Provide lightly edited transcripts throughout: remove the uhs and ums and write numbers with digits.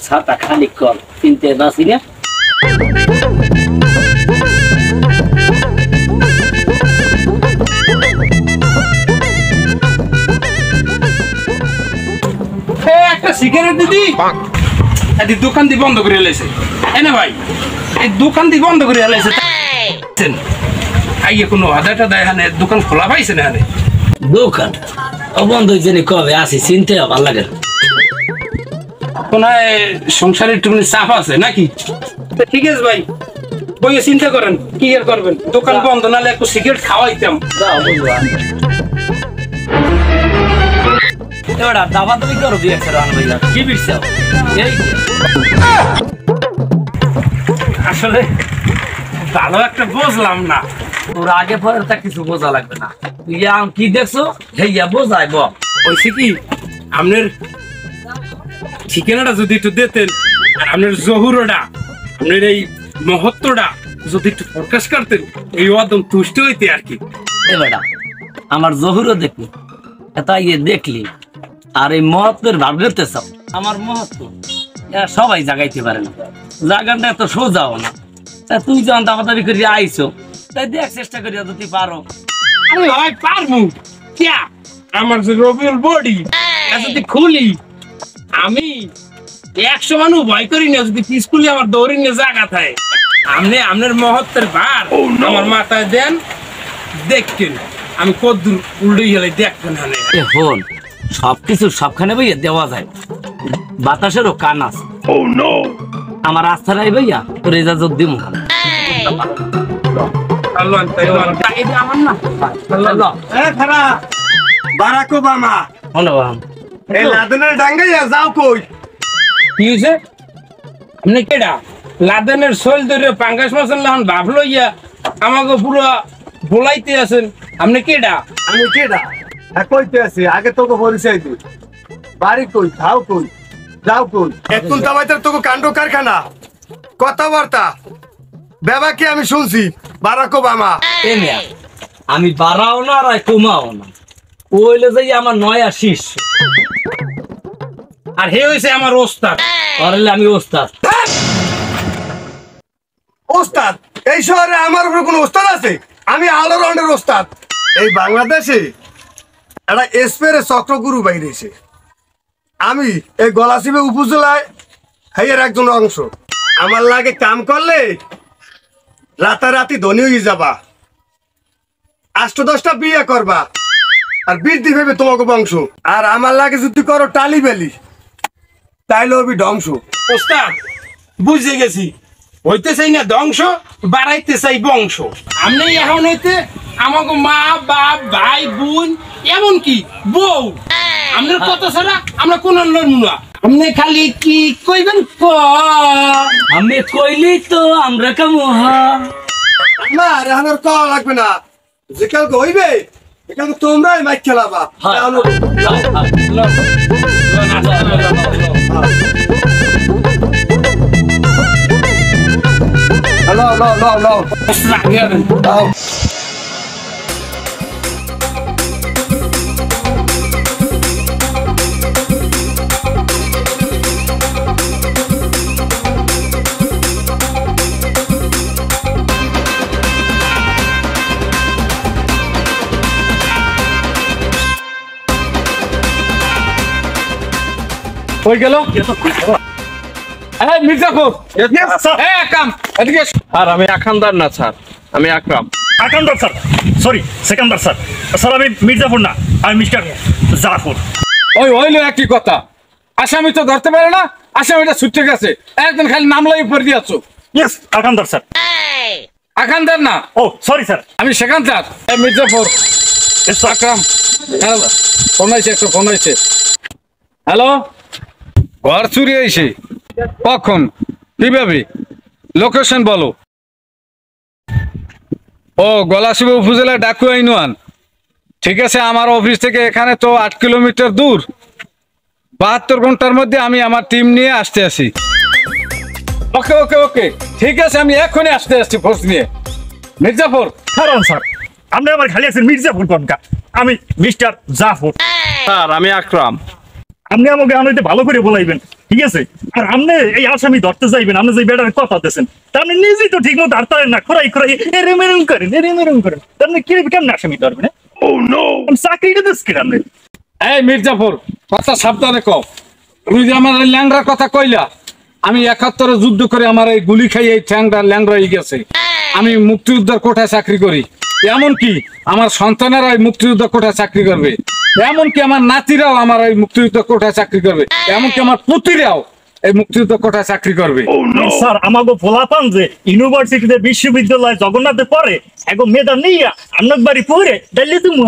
ছাতা খালি কর চিনতে বাসি না একটা সিগারেট দিদি এই দোকান দি বন্ধ করে এলাইছে এনে ভাই এই দোকান দি বন্ধ করে এলাইছে আইয়ে কোনো আদাটা দেয় হানে দোকান খোলা পাইছে না হানে দোকান বন্ধ হয়েছে কবে আসি চিনতে ভালো লাগে কোনায় সংসারে একটুখানি চাপ আছে নাকি ঠিক আছে ভাই বইয়ে চিন্তা করেন কি আর করবেন দোকান বন্ধ নাহলে একটু সিগারেট খাওয়াইতাম এবারে দাবা তুমি করো বিয়ে রান ভাইয়া কি বিরছাও এই আসলে ভালো একটা বুঝলাম না তোর আগে পরে তা কিছু বোঝা লাগবে না তুই কি দেখছো হেইয়া বোঝাইব ওইসে কি আপনার ঠিকানাটা যদি একটু দিতেন আর আপনার জহুরটা আপনার এই মহত্বটা যদি একটু প্রকাশ করতেন এই একদম তুষ্ট হইতে আর কি এবারে আমার জহুরও দেখলি এটা ইয়ে দেখলি আর এই মহত্বের ভাবতে চাও আমার মহত্ব সবাই জাগাইতে পারে না জাগানটা এত সোজাও না তা তুই যখন দাবাদাবি করে আইছো তাই দেখ চেষ্টা করিয়া যদি পারো আমি হয় পারবো ক্যা আমার যে রবিউল বডি যদি খুলি আমি 100 মানুষ ভয় করি না যদি স্কুলে আমার দৌড়ি নিয়ে জায়গা থাকে আপনি আপনার মহত্বের ভার আমার মাথায় দেন দেখছেন আমি কদ্দুর উল্টে গেলে দেখবেন হানে হন সবকিছু সবখানে ভাইয়া দেওয়া যায় বাতাসেরও কান আছে আমার আস্থা নাই ভাইয়া তোর ইজাজত দিব বারাক ওবামা এই লাদেনের ডাঙ্গাইয়া যাও কই কি হইছে আপনি কেডা লাদেনের সোল ধরে পাঙ্গাস মাছের লাহান ভাব লইয়া আমাকে পুরো বলাইতে আছেন আপনি কেডা আমি কেডা কইতে আছি আগে তোকে পরিচয় দিই বাড়ি কই খাও কই যাও কই এখন তামাইতার তোকে কাণ্ড কারখানা কথাবার্তা বেবাকে আমি শুনছি বারাক ওবামা আমি বাড়াও না আর কমাও না ওইলে যাই আমার নয়া শিষ্য আর হে হইছে আমার ওস্তাদ পারলে আমি ওস্তাদ ওস্তাদ এই শহরে আমার উপর কোন ওস্তাদ আছে আমি অলরাউন্ডার ওস্তাদ এই বাংলাদেশে একটা এসপেরে চক্রগুরু বাইরেছে আমি এই গলাচিপা উপজেলায় হাইয়ের একজন অংশ আমার লাগে কাম করলে রাতারাতি ধনী হয়ে যাবা 8-10টা বিয়ে করবা আর বৃদ্ধি ভেবে তোমাকে বংশ আর আমার লাগে যদি করো টালি বেলি তাইলে হবি ধ্বংস ওস্তাদ বুঝে গেছি হইতে চাই না ধ্বংস বাড়াইতে চাই বংশ আপনি এখন হইতে আমাকে মা বাপ ভাই বোন এমনকি বউ আপনার কথা ছাড়া আমরা কোন লড়ব না আপনি খালি কি কইবেন আমি কইলি তো আমরা কামোহা না রেহানোর কল লাগবে না যে কালকে হইবে এখানে তোমরাই মাইক খেলাবা হয়ে গেল মির্জাফর এদিকে আর আমি আখানদার না স্যার আমি Akram Akandar sir sorry Sekendar sir sir আমি মির্জাফর না আমি মিস্টার জাফর ওই হইলো একই কথা আসামি তো ধরতে পারে না আসামিটা ছুটে গেছে একদিন খালি নামলাই উপর দিয়েছো ইয়েস আকান্দার স্যার আখানদার না ও সরি স্যার আমি সেখানকার মির্জাফর আকরাম ফোন হয়েছে একটু ফোন হয়েছে হ্যালো ঘর চুরি হয়েছে কখন কিভাবে লোকেশন বলো ও গলাচিপা উপজেলা ডাকুয়া ইউনিয়ন ঠিক আছে আমার অফিস থেকে এখানে তো 8 কিলোমিটার দূর 72 ঘন্টার মধ্যে আমি আমার টিম নিয়ে আসতে আসি ওকে ওকে ওকে ঠিক আছে আমি এখনই আসতে আসছি ফোর্স নিয়ে মির্জাফর কারণ স্যার আপনি আমার খালি আছেন মির্জাফর কনকা আমি মিস্টার জাফর স্যার আমি আকরাম আপনি আমাকে আনতে ভালো করে বলাইবেন, ঠিক আছে? আর আপনি এই আসামি ধরতে চাইবেন, আপনি যে বেটার কথা দিতেছেন, তা আপনি নিজেই তো ঠিক মতো ধরতে পারেন না, খোরাই খোরাই এরম এরম করেন, এরম এরম করেন, আপনি কেমন আসামি ধরবেন? চাকরিটা দিস কি আপনি? এই মির্জাফর, কথা সাবধানে কও। তুমি যে আমার এই ল্যাংড়ার কথা কইলা, আমি ৭১ যুদ্ধ করে আমার এই গুলি খাই এই ঠ্যাংটা ল্যাংড়া হয়ে গেছে। আমি মুক্তিযোদ্ধার কোঠায় চাকরি করি, এমনকি আমার সন্তানেরা এই মুক্তিযোদ্ধার কোঠায় চাকরি করবে, এমনকি আমার নাতিরাও আমার এই মুক্তিযুদ্ধ কোঠায় চাকরি করবে, এমনকি আমার পুত্রীরাও এই মুক্তিযুদ্ধ কোঠায় চাকরি করবে। স্যার আমাকে ফলাফান যে ইউনিভার্সিটিতে বিশ্ববিদ্যালয় জগন্নাথে পড়ে এখন মেধা নিয়া আপনার বাড়ি পড়ে ডাইলে তুমি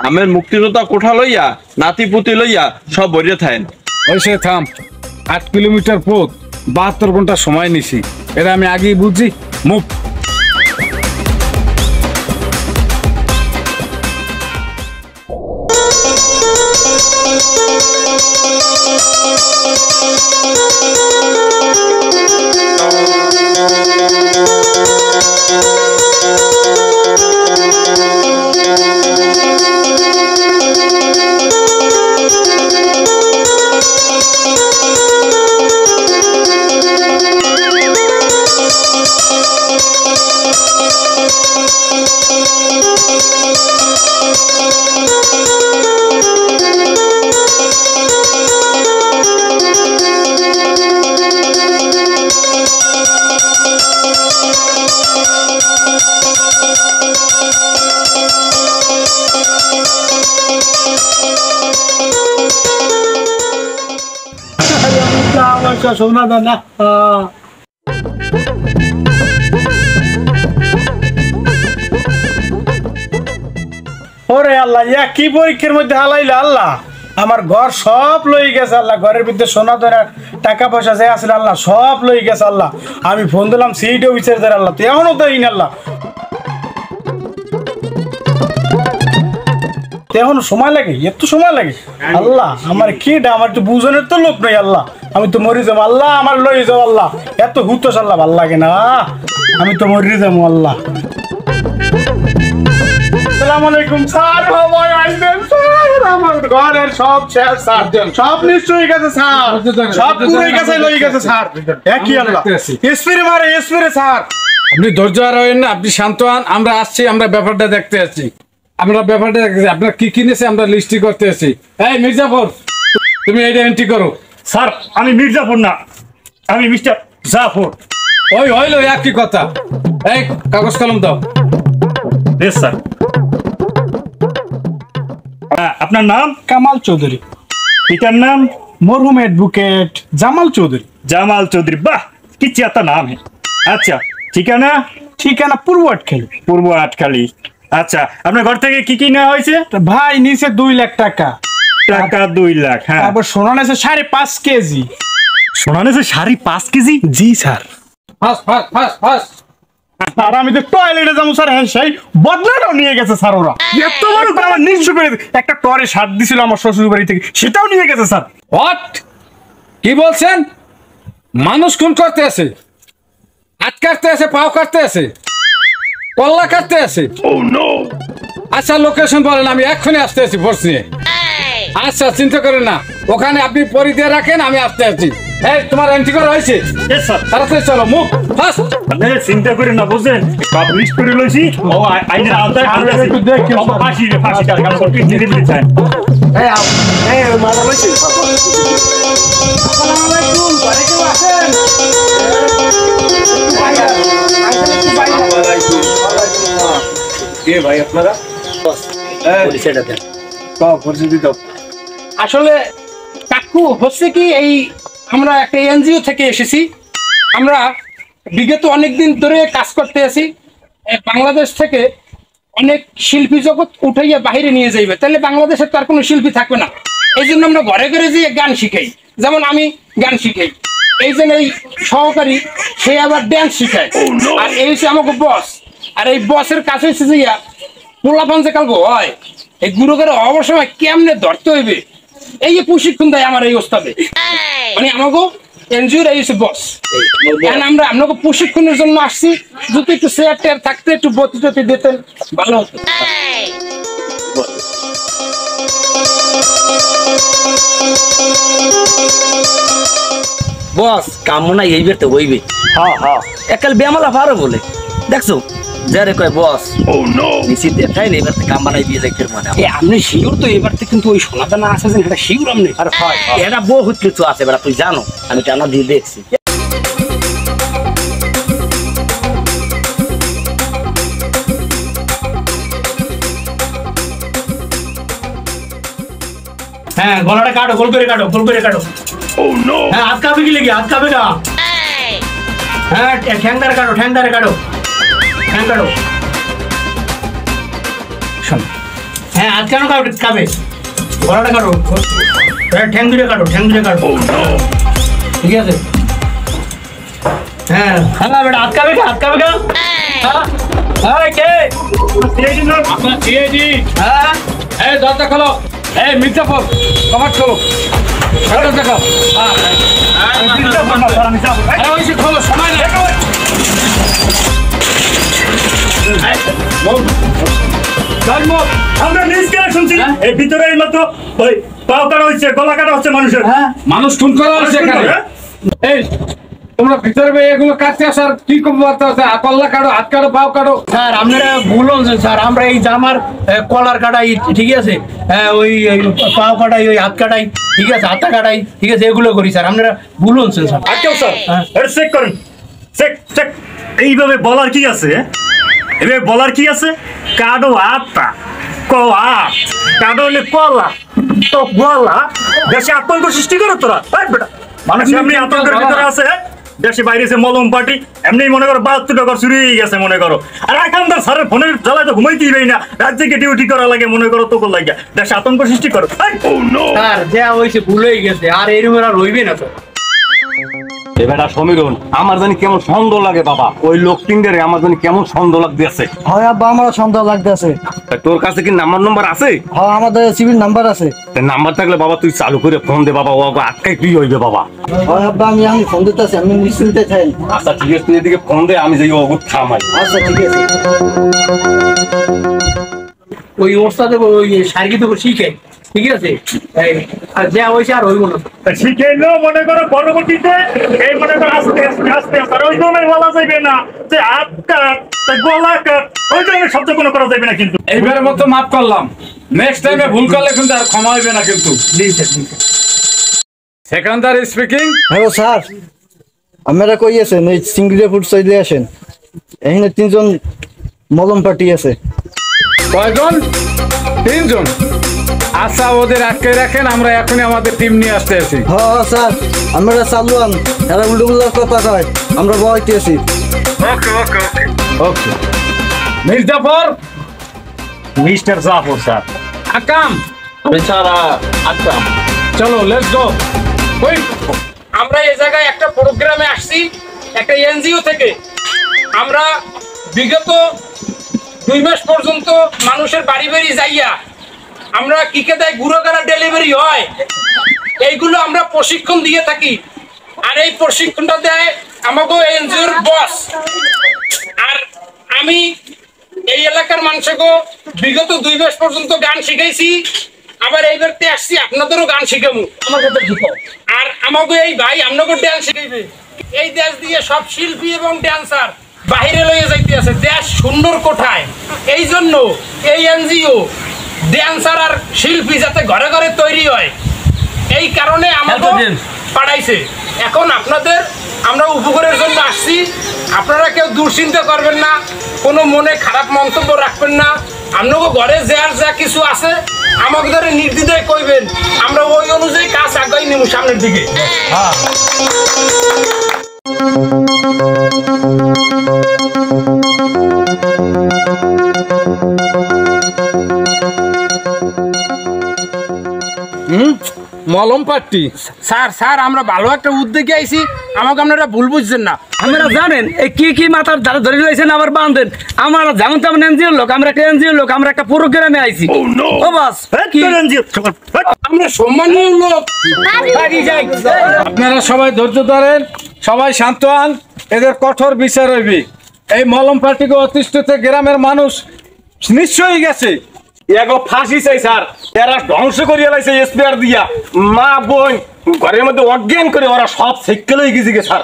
আমের মুক্তিযোদ্ধা কোঠা লইয়া নাতি পুতি লইয়া সব বইরে থাকেন। ওই সে থাম, ৮ কিলোমিটার পথ ৭২ ঘন্টা সময় নিছি, এটা আমি আগেই বুঝছি। মুখ সোনা দানা ওরে আল্লাহ, ইয়া কি পরীক্ষার মধ্যে হালাইলো আল্লাহ। আমার ঘর সব লই গেছে আল্লাহ, ঘরের ভিতরে সোনা ধরে টাকা পয়সা যে আসলে আল্লাহ সব লই গেছে আল্লাহ। আমি ফোন দিলাম সিট অফিসার ধরে আল্লাহ, তো এখনো তো ইন আল্লাহ, এখনো সময় লাগে, এত সময় লাগে আল্লাহ। আমার কিটা আমার তো বুঝনের তো লোক নেই আল্লাহ, আমি তো মরি যাবো আল্লাহ, আমার লই যাবো আল্লাহ। এত হুতোস আল্লাহ ভাল লাগে না, আমি তো মরি যাবো আল্লাহ। আসসালামু আলাইকুম স্যার, ভাই আইছেন স্যার, আমার ঘরের সব শেষ স্যার, সব নিশ্চয়ই গেছে স্যার, সব পুরো গেছে লই গেছে স্যার। একই আল্লাহ, এসপিরে মারে এসপিরে স্যার। আপনি ধৈর্য হারাবেন না, আপনি শান্ত হন, আমরা আসছি, আমরা ব্যাপারটা দেখতে আসছি, আমরা ব্যাপারটা দেখতেছি, আপনার কি কিনেছে আমরা লিস্টি করতে আসছি। এই মির্জাফর, তুমি এইটা এন্ট্রি করো। স্যার আমি মির্জাফর না, আমি মিস্টার জাফর। ওই হইলো একই কথা, এই কাগজ কলম দাও। বেশ স্যার। আপনার নাম? কামাল চৌধুরী। পিতার নাম? মরহুম অ্যাডভোকেট জামাল চৌধুরী। জামাল চৌধুরী, বাহ কি চেতা নাম है। আচ্ছা ঠিকানা? ঠিকানা পূর্ব আটখালি। পূর্ব আটখালি। আচ্ছা আপনার ঘর থেকে কি কি নেওয়া হয়েছে? ভাই নিচে 2 লাখ টাকা। টাকা 2 লাখ, হ্যাঁ। তারপর সোনা নিয়েছে 5.5 কেজি। সোনা নিয়েছে 5.5 কেজি? জি স্যার। ফাস ফাস ফাস ফাস। আর আমি তো টয়লেটে যাবো স্যার, হ্যাঁ সেই বদলাটাও নিয়ে গেছে স্যার ওরা। এত বড় করে আমার নিঃস্ব করে একটা টরে শার্ট দিছিল আমার শ্বশুর বাড়ি থেকে, সেটাও নিয়ে গেছে স্যার। হোয়াট? কি বলছেন? মানুষ খুন করতে আছে, হাত কাটতে আছে, পাও কাটতে আছে, কল্লা কাটতে আছে। আচ্ছা লোকেশন বলেন, আমি এক্ষুনি আসতে আছি ফোর্স নিয়ে। আচ্ছা চিন্তা করেন না, ওখানে আপনি পরি দিয়ে রাখেন, আমি আসতে আছি। এই তোমার এন্ট্রি করা হয়েছে? Yes, sir. তাড়াতাড়ি চলো, মুখ ফাস্ট। আপনি চিন্তা করেন না, বুঝলেন? সব লিস্ট করে লইছি। ও আইনের আওতায় আনতে আছে। একটু দেখি, ও ফাঁসি টাকা কারণ সব কিছু দিতে চায়। এই মারা লইছি। আসসালামু আলাইকুম, ঘরে কেউ আছেন? কে ভাই আপনারা? পরিচয়টা দেন। পরিচিত দাও। আসলে কাকু হচ্ছে কি, এই আমরা একটা এনজিও থেকে এসেছি। আমরা বিগত অনেকদিন ধরে কাজ করতে আছি। বাংলাদেশ থেকে অনেক শিল্পী জগৎ উঠাইয়া বাইরে নিয়ে যাইবে, তাহলে বাংলাদেশে তার কোনো শিল্পী থাকবে না। এই জন্য আমরা ঘরে ঘরে যেয়ে গান শিখাই, যেমন আমি গান শিখাই, এই জন্য এই সহকারী সে আবার ড্যান্স শিখায়, আর এই হচ্ছে আমাকে বস। আর এই বসের কাছে এসে যাইয়া পোলাপান যে কালকে হয়, এই গুরু করে অবসময় কেমনে ধরতে হইবে, এই যে প্রশিক্ষণ দেয় আমার এই ওস্তাদে, মানে আমাকে এনজিওর এই হচ্ছে বস। আমরা আপনাকে প্রশিক্ষণের জন্য আসছি, যদি একটু চেয়ার টেয়ার থাকতে একটু বতি টতি দিতেন ভালো হতো। বস কামনা এই বেরতে হইবে। হ্যাঁ হ্যাঁ একাল বেমালা পারো বলে দেখছো যারে কয় বস নিশ্চিত দেখাই নেই এবার কাম বানাই দিয়ে যাই মানে আপনি শিওর তো এবার থেকে কিন্তু ওই সোনাদানা আছে যে এটা শিওর আপনি? আর হয় এটা বহুত কিছু আছে এবার তুই জানো আমি টানা দিয়ে দেখছি। হ্যাঁ গলাটা কাটো, গোল করে কাটো, গোল করে কাটো। হ্যাঁ হাত কাঁপে কি লেগে, হাত কাঁপে না। হ্যাঁ ঠ্যাংদারে কাটো, ঠ্যাংদারে কাটো, ঠ্যাং কাটো। শোন, হ্যাঁ হাত কেন কাঁপে, গলাটা কাটো, ঠ্যাং দুটো কাটো, ঠ্যাং দুটো কাটো। ঠিক আছে? হ্যাঁ হ্যাঁ বেটা হাত কাঁপে, হাত কাঁপে কে? হ্যাঁ কে? আপনার সিআইডি। হ্যাঁ এই দরজা খোলো। এই মির্জাফর কমাট খোলো। দরজা খোলো। আরে ওই যে খোলো, সময় নেই। আমরা নিউজ কেন শুনছি এই ভিতরে এই মাত্র ওই পাও কাটা হচ্ছে, গলা কাটা হচ্ছে মানুষের। মানুষ খুন করা হচ্ছে এখানে। এই তোমরা ভিতরে এগুলো কাটতে আসার কি বার্তা আছে? কল্লা কাটো, হাত কাটো, পাও কাটো। স্যার আপনারা ভুল হচ্ছেন স্যার, আমরা এই জামার কলার কাটাই, ঠিক আছে, ওই পাও কাটাই, ওই হাত কাটাই, ঠিক আছে, হাতা কাটাই, ঠিক আছে, এগুলো করি স্যার, আপনারা ভুল হচ্ছেন স্যার। আচ্ছা স্যার এটা চেক করেন, চেক চেক। এইভাবে বলার কি আছে? এভাবে বলার কি আছে? কাটো হাতটা, কো হাত, কাটো হলে কলা, তো গলা। দেশে আতঙ্ক সৃষ্টি করো তোরা, বেটা মানুষ এমনি আতঙ্কের ভিতরে আছে। দেশে বাইরে মলম পার্টি এমনি মনে করো 72 টাকা চুরি হয়ে গেছে মনে করো। আর এখানকার স্যারের ফোনের জ্বালায় তো ঘুমাইতেই পারি না, রাজ্যকে ডিউটি করা লাগে মনে করো, তোকে লাগে দেশে আতঙ্ক সৃষ্টি করো। স্যার যা হয়েছে ভুল হয়ে গেছে, আর এরকম আর রইবে না তো। এবার সমীরণ আমার জানি কেমন সন্দেহ লাগে বাবা, ওই লোক তিনটারে আমার জানি কেমন সন্দেহ লাগতেছে। হয় আব্বা আমারও সন্দেহ লাগতেছে। তোর কাছে কি নাম্বার আছে? হ্যাঁ আমাদের সিভিল নাম্বার আছে। নাম্বার থাকলে বাবা তুই চালু করে ফোন দে বাবা, ও আটকাই কি হইবে বাবা। হয় আব্বা আমি ফোন দিতেছি, আপনি নিশ্চিন্তে থাকেন। আচ্ছা ঠিক আছে, তুই এদিকে ফোন দে, আমি যাই ওগুলো থামাই। আচ্ছা ঠিক আছে। ওই ওস্তাদে ওই শারীরিক তো শিখে, ঠিক আছে, আর যা হয়েছে আর হইব না। শিখেলো মনে করো পরবর্তীতে এই মনে করো আস্তে আস্তে আস্তে আস্তে ওই জন্য বলা যাবে না যে হাত কাট, গলা কাট, ওই জন্য শব্দ কোনো করা যাবে না। কিন্তু এইবারের মতো মাফ করলাম, নেক্সট টাইমে ভুল করলে কিন্তু আর ক্ষমা হইবে না কিন্তু। সেকেন্ডার স্পিকিং। হ্যালো স্যার, আপনারা কই আছেন? এই সিঙ্গিরে ফুড সাইডে আসেন, এখানে 3 জন মলম পার্টি আছে। কয়জন? 3 জন। আচ্ছা ওদের আটকে রাখেন, আমরা এখনই আমাদের টিম নিয়ে আসতে আছি। হ্যাঁ স্যার, আমরা চালুয়ান, এরা উল্টো উল্টা কথা কয়, আমরা বইতে আছি। Okay okay okay okay. Mirjafar, mister Jafar sir. আকাম, আমি সারা আটকাম। চলো লেটস গো। ওই আমরা এই জায়গায় একটা প্রোগ্রামে আসছি একটা এনজিও থেকে। আমরা বিগত 2 মাস পর্যন্ত মানুষের বাড়ি বাড়ি যাইয়া আমরা কিকে দেয় গুঁড়োগাড়া ডেলিভারি হয়, এইগুলো আমরা প্রশিক্ষণ দিয়ে থাকি। আর এই প্রশিক্ষণটা দেয় আমাকে এনজিওর বস। আর আমি এই এলাকার মানুষকে বিগত 2 মাস পর্যন্ত গান শিখাইছি, আবার এই ব্যক্তি আসছি আপনাদেরও গান শিখাবো। আমার কাছে শিখো। আর আমাকে এই ভাই আপনাকে ড্যান্স শিখাইবে। এই দেশ দিয়ে সব শিল্পী এবং ড্যান্সার বাহিরে লইয়ে যাইতে আছে, দেশ সুন্দর কোঠায়। এই জন্য এই এনজিও ড্যান্সার আর শিল্পী যাতে ঘরে ঘরে তৈরি হয়, এই কারণে আমাকে পাঠাইছে। এখন আপনাদের আমরা উপকারের জন্য আসছি, আপনারা কেউ দুশ্চিন্তা করবেন না, কোনো মনে খারাপ মন্তব্য রাখবেন না। আপনাকে ঘরে যা কিছু আছে আমাকে ধরে নির্দ্বিধায় কইবেন, আমরা ওই অনুযায়ী কাজ আগাই নেব সামনের দিকে। মলম পার্টি। স্যার আমরা ভালো একটা উদ্যোগে আইছি, আমাকে আপনারা ভুল বুঝছেন না। আপনারা জানেন এই কি মাথার ধারে ধরে রয়েছেন আবার বাঁধেন। আমরা যেমন তেমন এনজিওর লোক, আমরা একটা এনজিওর লোক, আমরা একটা প্রোগ্রামে আইছি। ও বাস কি আমরা সম্মানীয় লোক। আপনারা সবাই ধৈর্য ধরেন, সবাই শান্ত হন, এদের কঠোর বিচার হইবে। এই মলম পার্টিকে অতিষ্ঠিত গ্রামের মানুষ নিশ্চয়ই গেছে, এগো ফাঁসি চাই স্যার, এরা ধ্বংস করিয়া লাইছে স্পেয়ার দিয়া, মা বোন ঘরের মধ্যে অজ্ঞান করে ওরা সব সেকেল হয়ে গেছে স্যার,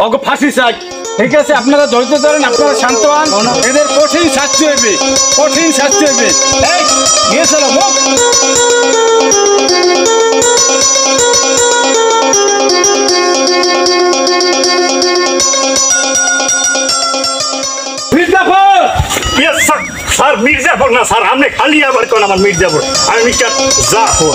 ওগো ফাঁসি চাই। ঠিক আছে, আপনারা ধৈর্য ধরেন, আপনারা শান্ত হন, এদের কঠিন শাস্তি হইবে, কঠিন শাস্তি হইবে। এই নিয়ে চলো মুখ। Mir Jafar yes sir. Sir Mir Jafar না স্যার, আপনি খালি আবার কোন আমার মির্জাফর, আমি মিস্টার জাফর।